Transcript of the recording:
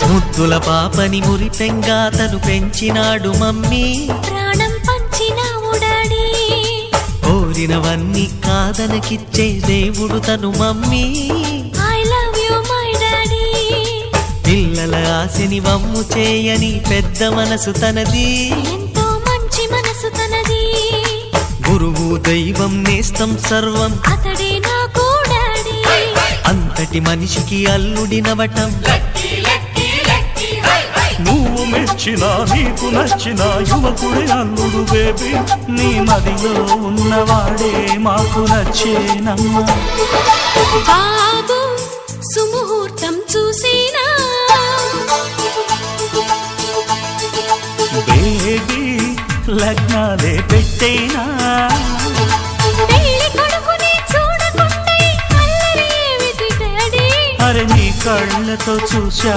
ముద్దుల పాపని మురిపెంగా తను పెంచినాడు మమ్మీ, ప్రాణం పంచినావు డాడీ. కోరినవన్నీ కాదనకిచ్చే దేవుడు తను mummy. I love you my daddy. పిల్లల ఆశని వమ్ము చేయని పెద్ద మనసు తనది, ఎంతో మంచి మనసు తనది. గురువు దైవం నేస్తం సర్వం అతడే నాకు డాడీ. అంతటి మనిషికి అల్లుడినవటం. నువ్వు మెచ్చిన నీకు నచ్చిన యువకుడే అల్లుడు బేబీ, నీ మదిలో ఉన్నవాడే మాకు నచ్చేనమ్మా. బాబు సుముహూర్తం చూసినా, బేబీ లగ్నాలే పెట్టేనా. పెళ్లి కొడుకుని చూడకుంటే అల్లరి ఏమిటి డాడీ. అరే నీ కళ్ళతో చూశా